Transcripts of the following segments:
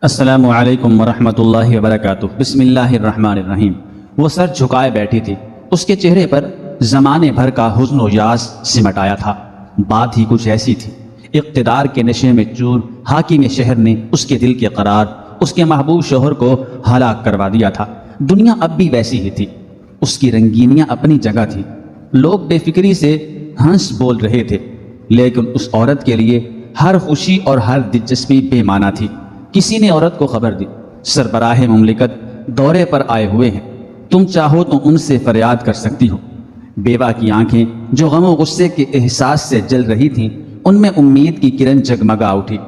السلام علیکم ورحمۃ اللہ وبرکاتہ۔ بسم اللہ الرحمن الرحیم۔ وہ سر جھکائے بیٹھی تھی، اس کے چہرے پر زمانے بھر کا حزن و یاس سمٹ آیا تھا۔ بات ہی کچھ ایسی تھی، اقتدار کے نشے میں چور حاکم شہر نے اس کے دل کے قرار، اس کے محبوب شوہر کو ہلاک کروا دیا تھا۔ دنیا اب بھی ویسی ہی تھی، اس کی رنگینیاں اپنی جگہ تھی، لوگ بے فکری سے ہنس بول رہے تھے، لیکن اس عورت کے لیے ہر خوشی اور ہر دلچسپی بے معنی تھی۔ کسی نے عورت کو خبر دی، سربراہ مملکت دورے پر آئے ہوئے ہیں، تم چاہو تو ان سے فریاد کر سکتی ہو۔ بیوہ کی آنکھیں جو غم و غصے کے احساس سے جل رہی تھیں، ان میں امید کی کرن جگمگا اٹھی۔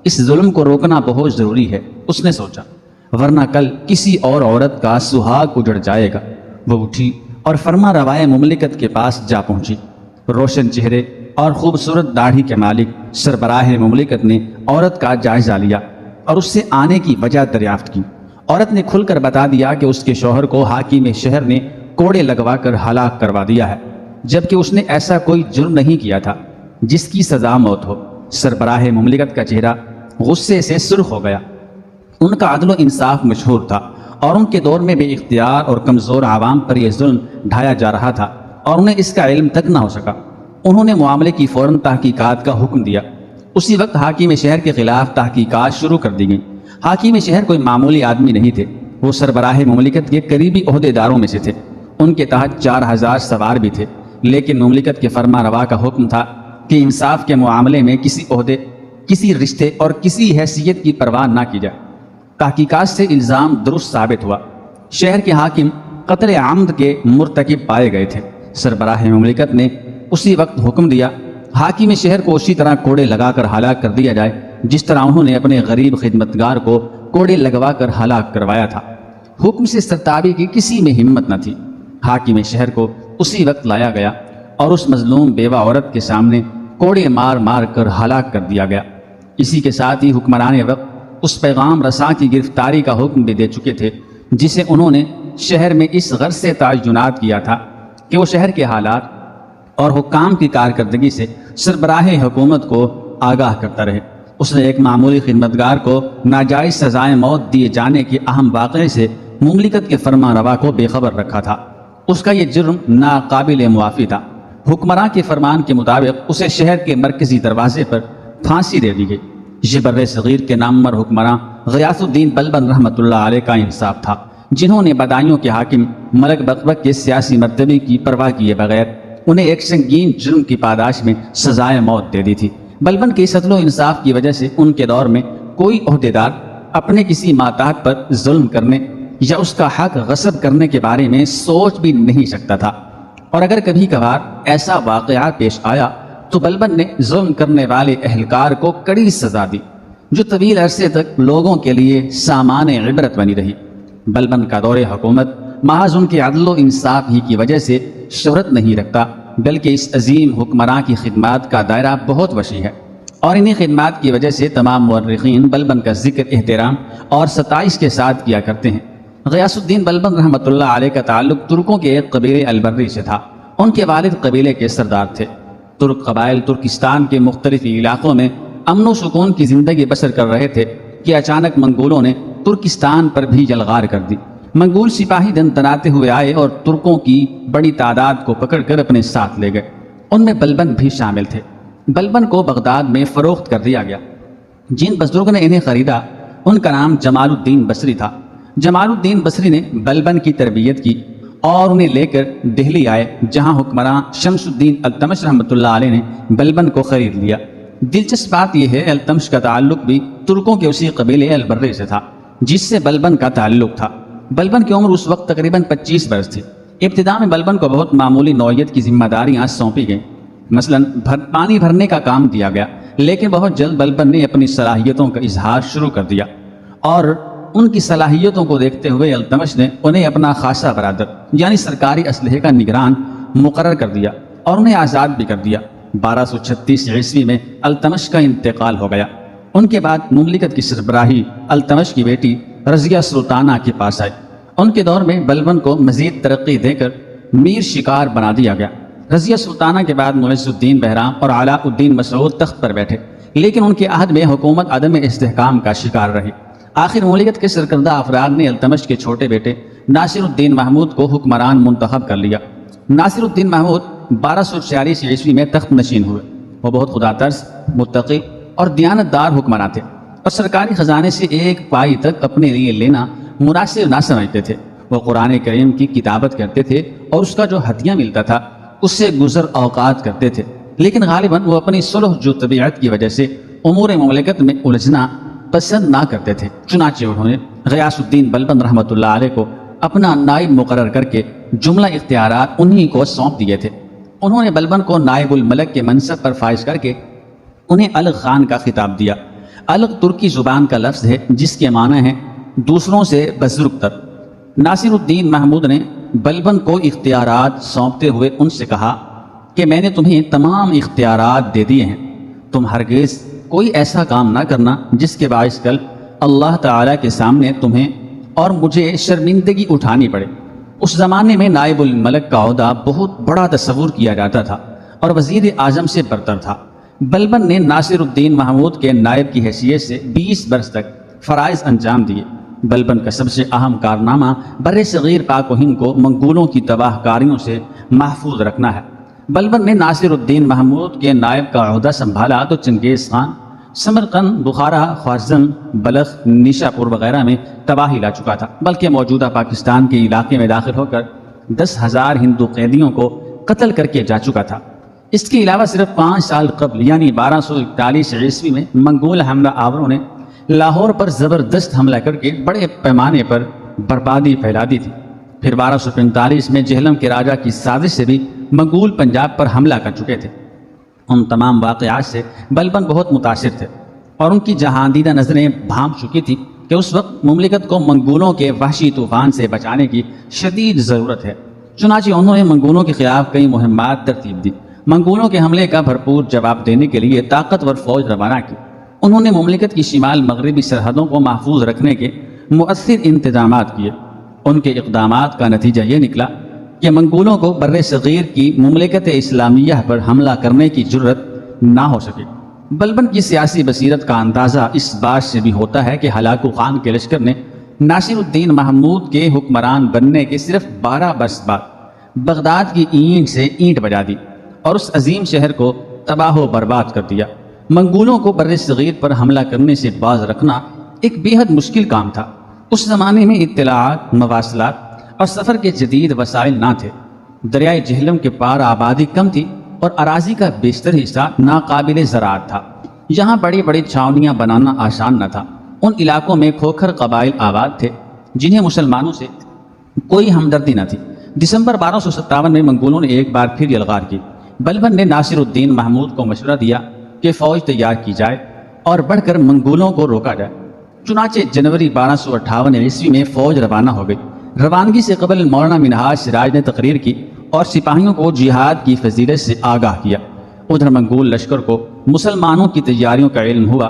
اس ظلم کو روکنا بہت ضروری ہے، اس نے سوچا، ورنہ کل کسی اور عورت کا سہاگ اجڑ جائے گا۔ وہ اٹھی اور فرما روائے مملکت کے پاس جا پہنچی۔ روشن چہرے اور خوبصورت داڑھی کے مالک سربراہ مملکت نے عورت کا جائزہ لیا اور اس سے آنے کی وجہ دریافت کی۔ عورت نے کھل کر بتا دیا کہ اس کے شوہر کو حاکم شہر نے کوڑے لگوا کر ہلاک کروا دیا ہے، جبکہ اس نے ایسا کوئی جرم نہیں کیا تھا جس کی سزا موت ہو۔ سربراہ مملکت کا چہرہ غصے سے سرخ ہو گیا۔ ان کا عدل و انصاف مشہور تھا اور ان کے دور میں بے اختیار اور کمزور عوام پر یہ ظلم ڈھایا جا رہا تھا اور انہیں اس کا علم تک نہ ہو سکا۔ انہوں نے معاملے کی فوراً تحقیقات کا حکم دیا۔ اسی وقت حاکم شہر کے خلاف تحقیقات شروع کر دی گئیں۔ حاکم شہر کوئی معمولی آدمی نہیں تھے، وہ سربراہ مملکت کے قریبی عہدیداروں میں سے تھے۔ ان کے تحت 4000 سوار بھی تھے، لیکن مملکت کے فرما روا کا حکم تھا کہ انصاف کے معاملے میں کسی عہدے، کسی رشتے اور کسی حیثیت کی پرواہ نہ کی جائے۔ تحقیقات سے الزام درست ثابت ہوا، شہر کے حاکم قتل عمد کے مرتکب پائے گئے تھے۔ سربراہ مملکت نے اسی وقت حکم دیا حاکم شہر کو اسی طرح کوڑے لگا کر ہلاک کر دیا جائے جس طرح انہوں نے اپنے غریب خدمتگار کو کوڑے لگوا کر ہلاک کروایا تھا۔ حکم سے سرتابی کی کسی میں ہمت نہ تھی۔ حاکم شہر کو اسی وقت لایا گیا اور اس مظلوم بیوہ عورت کے سامنے کوڑے مار مار کر ہلاک کر دیا گیا۔ اسی کے ساتھ ہی حکمران وقت اس پیغام رساں کی گرفتاری کا حکم بھی دے چکے تھے جسے انہوں نے شہر میں اس غرض سے تعینات کیا تھا کہ وہ شہر کے حالات اور حکام کی کارکردگی سے سربراہ حکومت کو آگاہ کرتا رہے۔ اس نے ایک معمولی خدمتگار کو ناجائز سزائے موت دیے جانے کے اہم واقعے سے مملکت کے فرما روا کو بے خبر رکھا تھا۔ اس کا یہ جرم ناقابل معافی تھا۔ حکمراں کے فرمان کے مطابق اسے شہر کے مرکزی دروازے پر پھانسی دے دی گئی۔ یہ بر صغیر کے نامور حکمراں غیاث الدین بلبن رحمۃ اللہ علیہ کا انصاف تھا، جنہوں نے بدایوں کے حاکم ملک بغبغ کے سیاسی مرتبے کی پرواہ کیے بغیر انہیں ایک سنگین جرم کی پاداش میں سزائے موت دے دی تھی۔ بلبن کے عدل و انصاف کی وجہ سے ان کے دور میں کوئی عہدیدار اپنے کسی ماتحت پر ظلم کرنے یا اس کا حق غصب کرنے کے بارے میں سوچ بھی نہیں سکتا تھا، اور اگر کبھی کبھار ایسا واقعہ پیش آیا تو بلبن نے ظلم کرنے والے اہلکار کو کڑی سزا دی، جو طویل عرصے تک لوگوں کے لیے سامان عبرت بنی رہی۔ بلبن کا دور حکومت محض ان کے عدل و انصاف ہی کی وجہ سے شہرت نہیں رکھتا، بلکہ اس عظیم حکمراں کی خدمات کا دائرہ بہت وسیع ہے، اور انہی خدمات کی وجہ سے تمام مورخین بلبن کا ذکر احترام اور ستائش کے ساتھ کیا کرتے ہیں۔ غیاث الدین بلبن رحمۃ اللہ علیہ کا تعلق ترکوں کے ایک قبیلے البری سے تھا۔ ان کے والد قبیلے کے سردار تھے۔ ترک قبائل ترکستان کے مختلف علاقوں میں امن و سکون کی زندگی بسر کر رہے تھے کہ اچانک منگولوں نے ترکستان پر بھی یلغار کر دی۔ منگول سپاہی دن تناتے ہوئے آئے اور ترکوں کی بڑی تعداد کو پکڑ کر اپنے ساتھ لے گئے۔ ان میں بلبن بھی شامل تھے۔ بلبن کو بغداد میں فروخت کر دیا گیا۔ جن بزرگ نے انہیں خریدا ان کا نام جمال الدین بصری تھا۔ جمال الدین بصری نے بلبن کی تربیت کی اور انہیں لے کر دہلی آئے، جہاں حکمراں شمس الدین التمش رحمۃ اللہ علیہ نے بلبن کو خرید لیا۔ دلچسپ بات یہ ہے التمش کا تعلق بھی ترکوں کے اسی قبیلے البرے سے تھا جس سے بلبن کا تعلق تھا۔ بلبن کی عمر اس وقت تقریباً 25 برس تھی۔ ابتدا میں بلبن کو بہت معمولی نوعیت کی ذمہ داریاں سونپی گئیں، مثلاً پانی بھرنے کا کام دیا گیا، لیکن بہت جلد بلبن نے اپنی صلاحیتوں کا اظہار شروع کر دیا اور ان کی صلاحیتوں کو دیکھتے ہوئے التمش نے انہیں اپنا خاصا برادر یعنی سرکاری اسلحے کا نگران مقرر کر دیا اور انہیں آزاد بھی کر دیا۔ 1236 عیسوی میں التمش کا انتقال ہو گیا۔ ان کے بعد مملکت کی سربراہی التمش کی بیٹی رضیہ سلطانہ کے پاس آئی۔ ان کے دور میں بلبن کو مزید ترقی دے کر میر شکار بنا دیا گیا۔ رضیہ سلطانہ کے بعد معز الدین بہرام اور علاء الدین مسعود تخت پر بیٹھے، لیکن ان کے عہد میں حکومت عدم استحکام کا شکار رہی۔ آخر مملکت کے سرکردہ افراد نے التمش کے چھوٹے بیٹے ناصر الدین محمود کو حکمران منتخب کر لیا۔ ناصر الدین محمود 1246 عیسوی میں تخت نشین ہوئے۔ وہ بہت خدا ترس، متقی اور دیانتدار حکمراں تھے اور سرکاری خزانے سے ایک پائی تک اپنے لیے لینا مناسب نہ سمجھتے تھے۔ وہ قرآن کریم کی کتابت کرتے تھے اور اس کا جو ہدیہ ملتا تھا اس سے گزر اوقات کرتے تھے، لیکن غالباً وہ اپنی صلح جو طبیعت کی وجہ سے امور مملکت میں الجھنا پسند نہ کرتے تھے۔ چنانچہ انہوں نے غیاث الدین بلبن رحمۃ اللہ علیہ کو اپنا نائب مقرر کر کے جملہ اختیارات انہی کو سونپ دیے تھے۔ انہوں نے بلبن کو نائب الملک کے منصب پر فائز کر کے انہیں الغ خان کا خطاب دیا۔ الغ ترکی زبان کا لفظ ہے جس کے معنی ہے دوسروں سے بزرگ تر۔ ناصر الدین محمود نے بلبن کو اختیارات سونپتے ہوئے ان سے کہا کہ میں نے تمہیں تمام اختیارات دے دیے ہیں، تم ہرگز کوئی ایسا کام نہ کرنا جس کے باعث کل اللہ تعالیٰ کے سامنے تمہیں اور مجھے شرمندگی اٹھانی پڑے۔ اس زمانے میں نائب الملک کا عہدہ بہت بڑا تصور کیا جاتا تھا اور وزیر اعظم سے برتر تھا۔ بلبن نے ناصر الدین محمود کے نائب کی حیثیت سے 20 برس تک فرائض انجام دیے۔ بلبن کا سب سے اہم کارنامہ بر صغیر پاک و ہند کو منگولوں کی تباہ کاریوں سے محفوظ رکھنا ہے۔ بلبن نے ناصر الدین محمود کے نائب کا عہدہ سنبھالا تو چنگیز خان سمرقند، بخارا، خوارزم، بلخ، نیشا پور وغیرہ میں تباہی لا چکا تھا، بلکہ موجودہ پاکستان کے علاقے میں داخل ہو کر 10,000 ہندو قیدیوں کو قتل کر کے جا چکا تھا۔ اس کے علاوہ صرف 5 سال قبل یعنی 1241 عیسوی میں منگول حملہ آوروں نے لاہور پر زبردست حملہ کر کے بڑے پیمانے پر بربادی پھیلا دی تھی۔ پھر 1245 میں جہلم کے راجہ کی سازش سے بھی منگول پنجاب پر حملہ کر چکے تھے۔ ان تمام واقعات سے بلبن بہت متاثر تھے اور ان کی جہاندیدہ نظریں بھانپ چکی تھی کہ اس وقت مملکت کو منگولوں کے وحشی طوفان سے بچانے کی شدید ضرورت ہے۔ چنانچہ انہوں نے منگولوں کے خلاف کئی مہمات ترتیب دی۔ منگولوں کے حملے کا بھرپور جواب دینے کے لیے طاقتور فوج روانہ کی۔ انہوں نے مملکت کی شمال مغربی سرحدوں کو محفوظ رکھنے کے مؤثر انتظامات کیے۔ ان کے اقدامات کا نتیجہ یہ نکلا کہ منگولوں کو بر صغیر کی مملکت اسلامیہ پر حملہ کرنے کی جرت نہ ہو سکے۔ بلبن کی سیاسی بصیرت کا اندازہ اس بات سے بھی ہوتا ہے کہ ہلاکو خان کے لشکر نے ناصر الدین محمود کے حکمران بننے کے صرف 12 برس بعد بغداد کی اینٹ سے اینٹ بجا دی اور اس عظیم شہر کو تباہ و برباد کر دیا۔ منگولوں کو بر صغیر پر حملہ کرنے سے باز رکھنا ایک بے حد مشکل کام تھا۔ اس زمانے میں اطلاعات، مواصلات اور سفر کے جدید وسائل نہ تھے۔ دریائے جہلم کے پار آبادی کم تھی اور اراضی کا بیشتر حصہ ناقابل زراعت تھا۔ یہاں بڑی بڑی چھاونیاں بنانا آسان نہ تھا۔ ان علاقوں میں کھوکھر قبائل آباد تھے جنہیں مسلمانوں سے کوئی ہمدردی نہ تھی۔ دسمبر 1257 میں منگولوں نے ایک بار پھر یلغار کی۔ بلبن نے ناصر الدین محمود کو مشورہ دیا کہ فوج تیار کی جائے اور بڑھ کر منگولوں کو روکا جائے۔ چنانچہ جنوری 1258 عیسوی میں فوج روانہ ہو گئی۔ روانگی سے قبل مولانا منہاج سراج نے تقریر کی اور سپاہیوں کو جہاد کی فضیلت سے آگاہ کیا۔ ادھر منگول لشکر کو مسلمانوں کی تیاریوں کا علم ہوا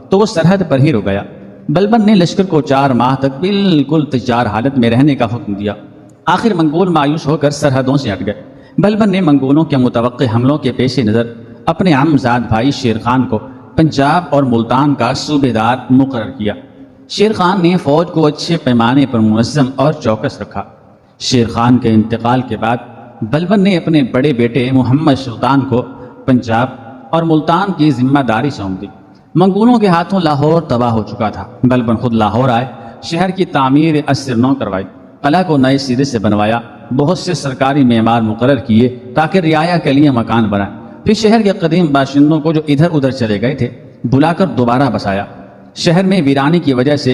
تو وہ سرحد پر ہی رک گیا۔ بلبن نے لشکر کو 4 ماہ تک بالکل تیار حالت میں رہنے کا حکم دیا۔ آخر منگول مایوس ہو کر سرحدوں سے ہٹ گئے۔ بلبن نے منگولوں کے متوقع حملوں کے پیش نظر اپنے عمزاد بھائی شیر خان کو پنجاب اور ملتان کا صوبے دار مقرر کیا۔ شیر خان نے فوج کو اچھے پیمانے پر منظم اور چوکس رکھا۔ شیر خان کے انتقال کے بعد بلبن نے اپنے بڑے بیٹے محمد سلطان کو پنجاب اور ملتان کی ذمہ داری سونپ دی۔ منگولوں کے ہاتھوں لاہور تباہ ہو چکا تھا۔ بلبن خود لاہور آئے، شہر کی تعمیر اثر نو کروائی، قلعہ کو نئے سرے سے بنوایا، بہت سے سرکاری معمار مقرر کیے تاکہ رعایا کے لیے مکان بنائے۔ پھر شہر کے قدیم باشندوں کو جو ادھر ادھر چلے گئے تھے بلا کر دوبارہ بسایا۔ شہر میں ویرانی کی وجہ سے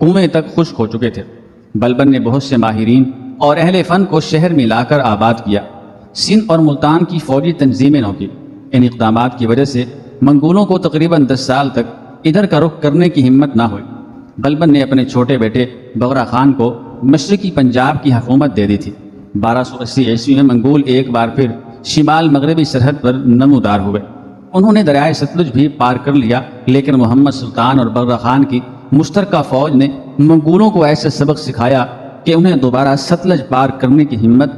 کنویں تک خشک ہو چکے تھے۔ بلبن نے بہت سے ماہرین اور اہل فن کو شہر میں لا کر آباد کیا۔ سندھ اور ملتان کی فوجی تنظیمیں نوکی۔ ان اقدامات کی وجہ سے منگولوں کو تقریباً 10 سال تک ادھر کا رخ کرنے کی ہمت نہ ہوئی۔ بلبن نے اپنے چھوٹے بیٹے بغرا خان کو مشرقی پنجاب کی حکومت دے دی تھی۔ 1280 عیسوی میں منگول ایک بار پھر شمال مغربی سرحد پر نمودار ہوئے۔ انہوں نے دریائے ستلج بھی پار کر لیا، لیکن محمد سلطان اور بغرا خان کی مشترکہ فوج نے منگولوں کو ایسا سبق سکھایا کہ انہیں دوبارہ ستلج پار کرنے کی ہمت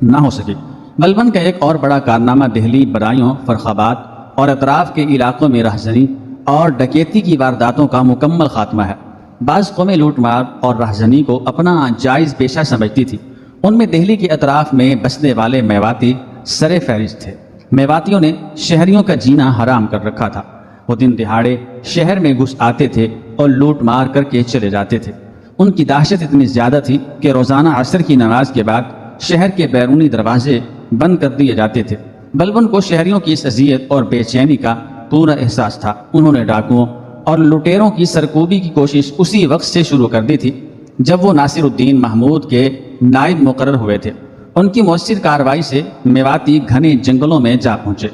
نہ ہو سکی۔ بلبن کا ایک اور بڑا کارنامہ دہلی، برائیوں، فرخ آباد اور اطراف کے علاقوں میں رہزنی اور ڈکیتی کی وارداتوں کا مکمل خاتمہ ہے۔ بعض قومیں لوٹ مار اور رہزنی کو اپنا جائز پیشہ سمجھتی تھی۔ ان میں دہلی کے اطراف میں بسنے والے میواتی سر فہرست تھے۔ میواتیوں نے شہریوں کا جینا حرام کر رکھا تھا۔ وہ دن دہاڑے شہر میں گھس آتے تھے اور لوٹ مار کر کے چلے جاتے تھے۔ ان کی دہشت اتنی زیادہ تھی کہ روزانہ عصر کی نماز کے بعد شہر کے بیرونی دروازے بند کر دیے جاتے تھے۔ بلبن کو شہریوں کی اس اذیت اور بے چینی کا پورا احساس تھا۔ انہوں نے ڈاکوؤں اور لٹیروں کی سرکوبی کی کوشش اسی وقت سے شروع کر دی تھی جب وہ ناصر الدین محمود کے نائب مقرر ہوئے تھے۔ ان کی مؤثر کارروائی سے میواتی گھنے جنگلوں میں جا پہنچے،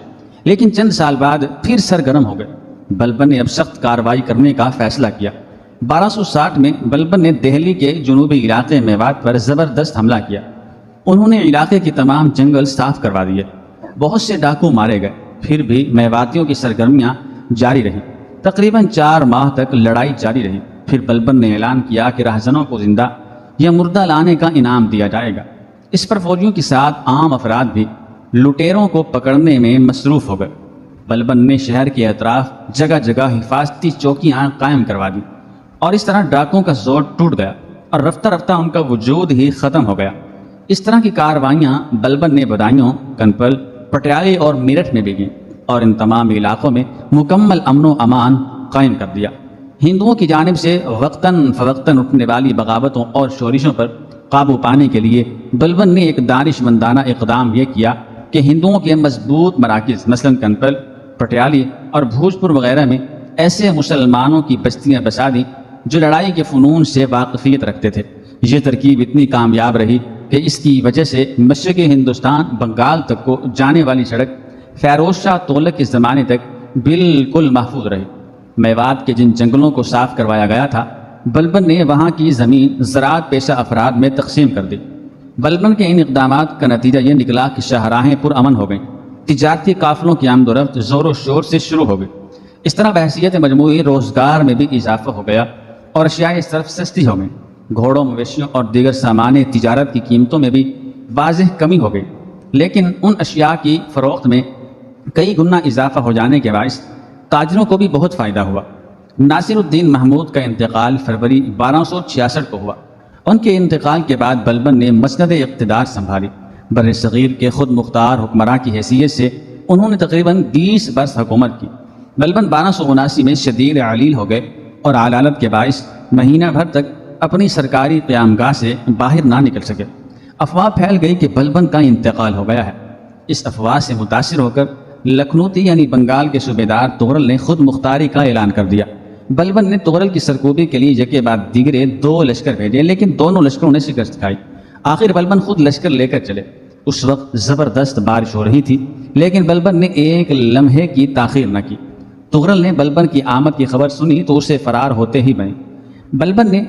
لیکن چند سال بعد پھر سرگرم ہو گئے۔ بلبن نے اب سخت کارروائی کرنے کا فیصلہ کیا۔ 1260 میں بلبن نے دہلی کے جنوبی علاقے میوات پر زبردست حملہ کیا۔ انہوں نے علاقے کے تمام جنگل صاف کروا دیے۔ بہت سے ڈاکو مارے گئے، پھر بھی میواتیوں کی سرگرمیاں جاری رہی۔ تقریباً 4 ماہ تک لڑائی جاری رہی۔ پھر بلبن نے اعلان کیا کہ رہزنوں کو زندہ یا مردہ لانے کا انعام دیا جائے گا۔ اس پر فوجیوں کے ساتھ عام افراد بھی لٹیروں کو پکڑنے میں مصروف ہو گئے۔ بلبن نے شہر کے اطراف جگہ جگہ حفاظتی چوکیاں قائم کروا دی، اور اس طرح ڈاکوں کا زور ٹوٹ گیا اور رفتہ رفتہ ان کا وجود ہی ختم ہو گیا۔ اس طرح کی کارروائیاں بلبن نے بدایوں، کنپل، پٹیالے اور میرٹھ میں بھی کی، اور ان تمام علاقوں میں مکمل امن و امان قائم کر دیا۔ ہندوؤں کی جانب سے وقتاً فوقتاً اٹھنے والی بغاوتوں اور شورشوں پر قابو پانے کے لیے بلبن نے ایک دانش مندانہ اقدام یہ کیا کہ ہندوؤں کے مضبوط مراکز مثلاً کنپل، پٹیالی اور بھوجپور وغیرہ میں ایسے مسلمانوں کی بستیاں بسا دیں جو لڑائی کے فنون سے واقفیت رکھتے تھے۔ یہ ترکیب اتنی کامیاب رہی کہ اس کی وجہ سے مشرقی ہندوستان بنگال تک کو جانے والی سڑک فیروز شاہ تغلق کے زمانے تک بالکل محفوظ رہی۔ میوات کے جن جنگلوں کو صاف کروایا گیا تھا، بلبن نے وہاں کی زمین زراعت پیشہ افراد میں تقسیم کر دی۔ بلبن کے ان اقدامات کا نتیجہ یہ نکلا کہ شاہراہیں پرامن ہو گئیں، تجارتی قافلوں کی آمد و رفت زور و شور سے شروع ہو گئی۔ اس طرح بحیثیت مجموعی روزگار میں بھی اضافہ ہو گیا اور اشیاء صرف سستی ہو گئیں۔ گھوڑوں، مویشیوں اور دیگر سامان تجارت کی قیمتوں میں بھی واضح کمی ہو گئی، لیکن ان اشیاء کی فروخت میں کئی گنا اضافہ ہو جانے کے باعث تاجروں کو بھی بہت فائدہ ہوا۔ ناصر الدین محمود کا انتقال فروری 1266 کو ہوا۔ ان کے انتقال کے بعد بلبن نے مسند اقتدار سنبھالی۔ بر صغیر کے خود مختار حکمراں کی حیثیت سے انہوں نے تقریباً 20 برس حکومت کی۔ بلبن 1279 میں شدید علیل ہو گئے اور علالت کے باعث مہینہ بھر تک اپنی سرکاری قیامگاہ سے باہر نہ نکل سکے۔ افواہ پھیل گئی کہ بلبن کا انتقال ہو گیا ہے۔ اس افواہ سے متاثر ہو کر لکھنوتی یعنی بنگال کے صوبیدار تغرل نے خود مختاری کا اعلان کر دیا۔ بلبن نے تغرل کی سرکوبی کے لیے یکے بعد دیگرے 2 لشکر بھیجے، لیکن دونوں لشکروں نے شکست کھائی۔ آخر بلبن خود لشکر لے کر چلے۔ اس وقت زبردست بارش ہو رہی تھی، لیکن بلبن نے ایک لمحے کی تاخیر نہ کی۔ تغرل نے بلبن کی آمد کی خبر سنی تو اسے فرار ہوتے ہی بنی۔ بلبن نے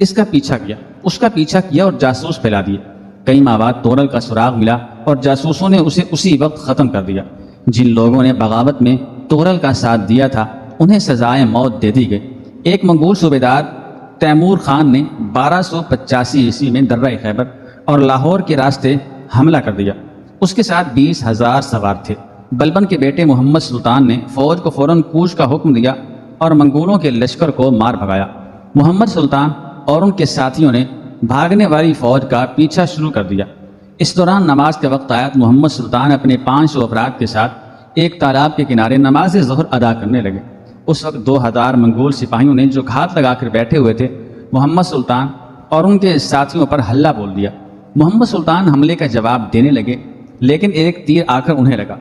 اس کا پیچھا کیا اور جاسوس پھیلا دیے۔ کئی ماہ بعد تغرل کا سراغ ملا اور جاسوسوں نے اسے اسی وقت ختم کر دیا۔ جن لوگوں نے بغاوت میں تغرل کا ساتھ دیا تھا انہیں سزائے موت دے دی گئی۔ ایک منگول صوبیدار تیمور خان نے 1285 عیسوی میں درہ خیبر اور لاہور کے راستے حملہ کر دیا۔ اس کے ساتھ 20,000 سوار تھے۔ بلبن کے بیٹے محمد سلطان نے فوج کو فوراً کوچ کا حکم دیا اور منگولوں کے لشکر کو مار بھگایا۔ محمد سلطان اور ان کے ساتھیوں نے بھاگنے والی فوج کا پیچھا شروع کر دیا۔ اس دوران نماز کے وقت آیا تو محمد سلطان اپنے 500 افراد کے ساتھ ایک تالاب کے کنارے نماز ظہر ادا کرنے لگے۔ اس وقت 2000 منگول سپاہیوں نے جو گھات لگا کر بیٹھے ہوئے تھے محمد سلطان اور ان کے ساتھیوں پر حلہ بول دیا۔ محمد سلطان حملے کا جواب دینے لگے، لیکن ایک تیر آ کر انہیں لگا۔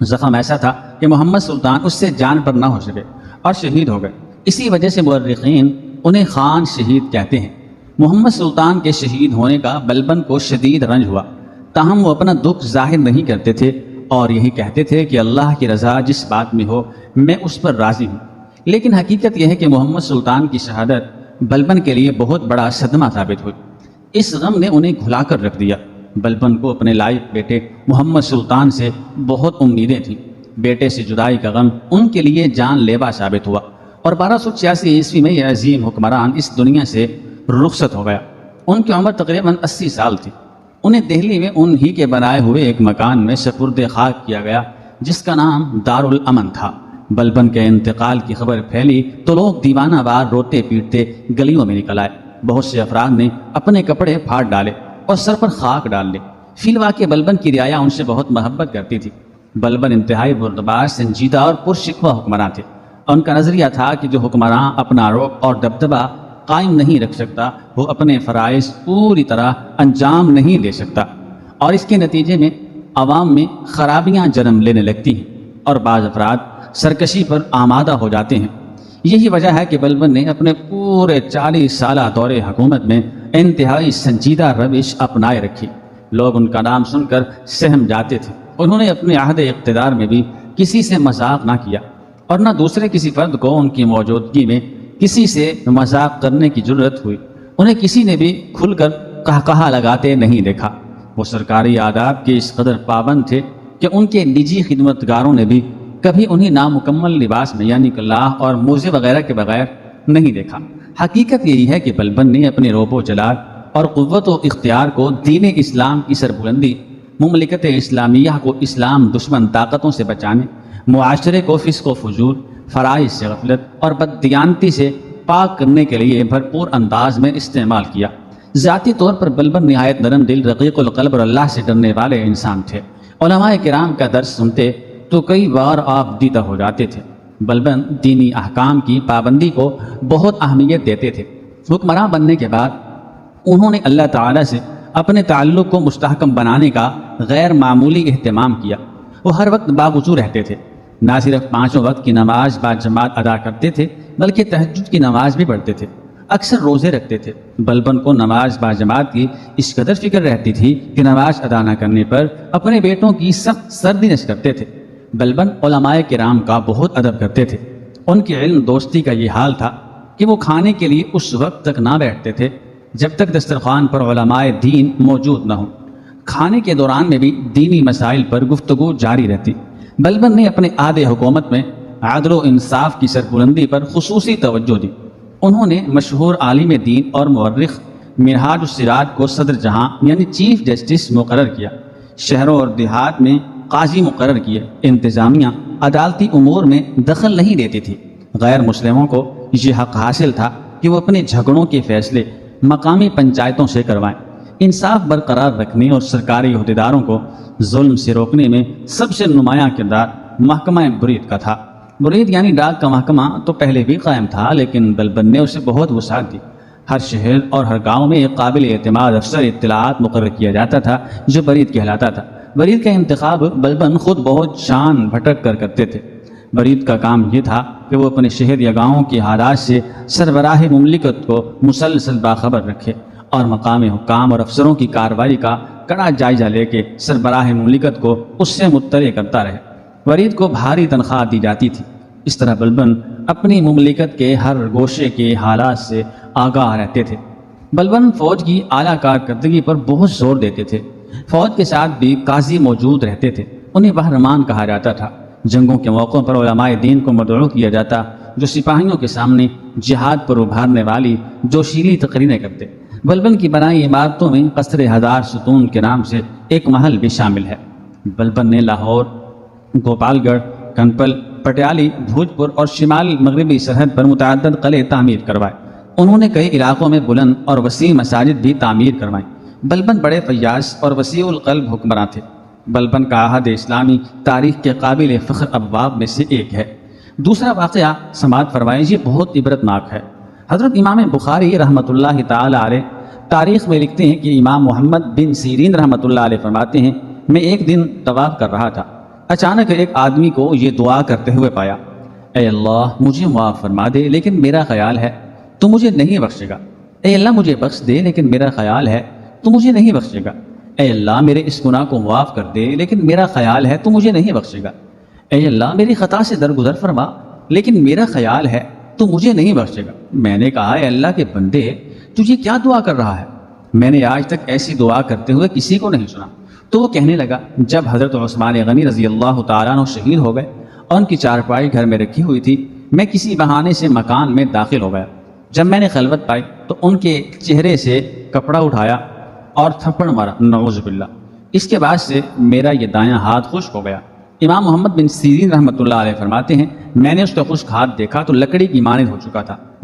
زخم ایسا تھا کہ محمد سلطان اس سے جان پر نہ ہو سکے اور شہید ہو گئے۔ اسی وجہ سے مورخین انہیں خان شہید کہتے ہیں۔ محمد سلطان کے شہید ہونے کا بلبن کو شدید رنج ہوا، تاہم وہ اپنا دکھ ظاہر نہیں کرتے تھے اور یہی کہتے تھے کہ اللہ کی رضا جس بات میں ہو میں اس پر راضی ہوں۔ لیکن حقیقت یہ ہے کہ محمد سلطان کی شہادت بلبن کے لیے بہت بڑا صدمہ ثابت ہوئی۔ اس غم نے انہیں گھلا کر رکھ دیا۔ بلبن کو اپنے لائق بیٹے محمد سلطان سے بہت امیدیں تھیں۔ بیٹے سے جدائی کا غم ان کے لیے جان لیوا ثابت ہوا اور 1286 عیسوی میں یہ عظیم حکمران اس دنیا سے رخصت ہو گیا۔ ان کی عمر تقریباً 80 سال تھی۔ انہیں دہلی میں ان ہی کے بنائے ہوئے ایک مکان میں سپرد خاک کیا گیا جس کا نام دارالامن تھا۔ بلبن کے انتقال کی خبر پھیلی تو لوگ دیوانہ وار روتے پیٹتے گلیوں میں نکل آئے۔ بہت سے افراد نے اپنے کپڑے پھاڑ ڈالے اور سر پر خاک ڈال لی۔ فی الواقع بلبن کی رعایا ان سے بہت محبت کرتی تھی۔ بلبن انتہائی بردبار، سنجیدہ اور پرشکوہ حکمراں تھے۔ ان کا نظریہ تھا کہ جو حکمراں اپنا رعب اور دبدبہ قائم نہیں رکھ سکتا وہ اپنے فرائض پوری طرح انجام نہیں دے سکتا، اور اس کے نتیجے میں عوام میں خرابیاں جنم لینے لگتی ہیں اور بعض افراد سرکشی پر آمادہ ہو جاتے ہیں۔ یہی وجہ ہے کہ بلبن نے اپنے پورے 40 سالہ دور حکومت میں انتہائی سنجیدہ روش اپنائے رکھی۔ لوگ ان کا نام سن کر سہم جاتے تھے۔ انہوں نے اپنے عہد اقتدار میں بھی کسی سے مذاق نہ کیا اور نہ دوسرے کسی فرد کو ان کی موجودگی میں کسی سے مذاق کرنے کی جرت ہوئی۔ انہیں کسی نے بھی کھل کر قہقہا لگاتے نہیں دیکھا۔ وہ سرکاری آداب کے اس قدر پابند تھے کہ ان کے نجی خدمتگاروں نے بھی کبھی انہیں نامکمل لباس میں یعنی کلاہ اور موزے وغیرہ کے بغیر نہیں دیکھا۔ حقیقت یہی ہے کہ بلبن نے اپنے روب و جلال اور قوت و اختیار کو دین اسلام کی سربلندی، مملکت اسلامیہ کو اسلام دشمن طاقتوں سے بچانے، معاشرے کو فسق و فجور، فرائض سے غفلت اور بددیانتی سے پاک کرنے کے لیے بھرپور انداز میں استعمال کیا۔ ذاتی طور پر بلبن نہایت نرم دل، رقیق القلب اور اللہ سے ڈرنے والے انسان تھے۔ علماء کرام کا درس سنتے تو کئی بار آپ دیدہ ہو جاتے تھے۔ بلبن دینی احکام کی پابندی کو بہت اہمیت دیتے تھے۔ حکمراں بننے کے بعد انہوں نے اللہ تعالیٰ سے اپنے تعلق کو مستحکم بنانے کا غیر معمولی اہتمام کیا۔ وہ ہر وقت باوضو رہتے تھے، نہ صرف 5 وقت کی نماز باجماعت ادا کرتے تھے بلکہ تہجد کی نماز بھی پڑھتے تھے، اکثر روزے رکھتے تھے۔ بلبن کو نماز باجماعت کی اس قدر فکر رہتی تھی کہ نماز ادا نہ کرنے پر اپنے بیٹوں کی سخت سردی کرتے تھے۔ بلبن علماء کرام کا بہت ادب کرتے تھے۔ ان کی علم دوستی کا یہ حال تھا کہ وہ کھانے کے لیے اس وقت تک نہ بیٹھتے تھے جب تک دسترخوان پر علماء دین موجود نہ ہوں۔ کھانے کے دوران میں بھی دینی مسائل پر گفتگو جاری رہتی۔ بلبن نے اپنے عہد حکومت میں عدل و انصاف کی سربلندی پر خصوصی توجہ دی۔ انہوں نے مشہور عالم دین اور مورخ منہاج السراج کو صدر جہاں یعنی چیف جسٹس مقرر کیا۔ شہروں اور دیہات میں قاضی مقرر کیے۔ انتظامیہ عدالتی امور میں دخل نہیں دیتی تھی۔ غیر مسلموں کو یہ حق حاصل تھا کہ وہ اپنے جھگڑوں کے فیصلے مقامی پنچایتوں سے کروائیں۔ انصاف برقرار رکھنے اور سرکاری عہدیداروں کو ظلم سے روکنے میں سب سے نمایاں کردار محکمہ برید کا تھا۔ برید یعنی ڈاک کا محکمہ تو پہلے بھی قائم تھا، لیکن بلبن نے اسے بہت وسعت دی۔ ہر شہر اور ہر گاؤں میں ایک قابل اعتماد افسر اطلاعات مقرر کیا جاتا تھا جو برید کہلاتا تھا۔ برید کا انتخاب بلبن خود بہت شان بھٹک کر کرتے تھے۔ برید کا کام یہ تھا کہ وہ اپنے شہر یا گاؤں کی حالات سے سربراہ مملکت کو مسلسل باخبر رکھے اور مقامی حکام اور افسروں کی کارروائی کا کڑا جائزہ لے کے سربراہ مملکت کو اس سے مطلع کرتا رہے۔ برید کو بھاری تنخواہ دی جاتی تھی۔ اس طرح بلبن اپنی مملکت کے ہر گوشے کے حالات سے آگاہ رہتے تھے۔ بلبن فوج کی اعلیٰ کارکردگی پر بہت زور دیتے تھے۔ فوج کے ساتھ بھی قاضی موجود رہتے تھے۔ انہیں بہرمان کہا جاتا تھا۔ جنگوں کے موقعوں پر علماء دین کو مدعو کیا جاتا جو سپاہیوں کے سامنے جہاد پر ابھارنے والی جوشیلی تقریریں کرتے۔ بلبن کی بنائی عمارتوں میں قصر 1000 ستون کے نام سے ایک محل بھی شامل ہے۔ بلبن نے لاہور، گوپال گڑھ، کنپل، پٹیالی، بھوجپور اور شمال مغربی سرحد پر متعدد قلعے تعمیر کروائے۔ انہوں نے کئی علاقوں میں بلند اور وسیع مساجد بھی تعمیر کروائیں۔ بلبن بڑے فیاض اور وسیع القلب حکمراں تھے۔ بلبن کا عہد اسلامی تاریخ کے قابل فخر ابواب میں سے ایک ہے۔ دوسرا واقعہ سماعت فرمائیں، یہ بہت عبرتناک ہے۔ حضرت امام بخاری رحمۃ اللہ تعالی علیہ تاریخ میں لکھتے ہیں کہ امام محمد بن سیرین رحمۃ اللہ علیہ فرماتے ہیں، میں ایک دن طواف کر رہا تھا، اچانک ایک آدمی کو یہ دعا کرتے ہوئے پایا، اے اللہ مجھے معاف فرما دے لیکن میرا خیال ہے تو مجھے نہیں بخشے گا۔ اے اللہ مجھے بخش دے لیکن میرا خیال ہے تو مجھے نہیں بخشے گا۔ اے اللہ میرے اس گناہ کو معاف کر دے لیکن میرا خیال ہے تو مجھے نہیں بخشے گا۔ اے اللہ میری خطا سے درگزر فرما لیکن میرا خیال ہے تو مجھے نہیں بخشے گا۔ میں نے کہا، اے اللہ کے بندے تجھے کیا دعا کر رہا ہے؟ میں نے آج تک ایسی دعا کرتے ہوئے کسی کو نہیں سنا۔ تو وہ کہنے لگا، جب حضرت عثمان غنی رضی اللہ تعالیٰ عنہ شہید ہو گئے اور ان کی چارپائی گھر میں رکھی ہوئی تھی، میں کسی بہانے سے مکان میں داخل ہو گیا۔ جب میں نے خلوت پائی تو ان کے چہرے سے کپڑا اٹھایا اور تھپڑ مارا، نعوذ باللہ۔ اس کے بعد سے میرا یہ دایاں ہاتھ خشک ہو گیا امام محمد بن سیرین رحمۃ اللہ علیہ فرماتے ہیں میں نے اس کا خشک ہاتھ دیکھا تو لکڑی کی مانند ہو چکا تھا،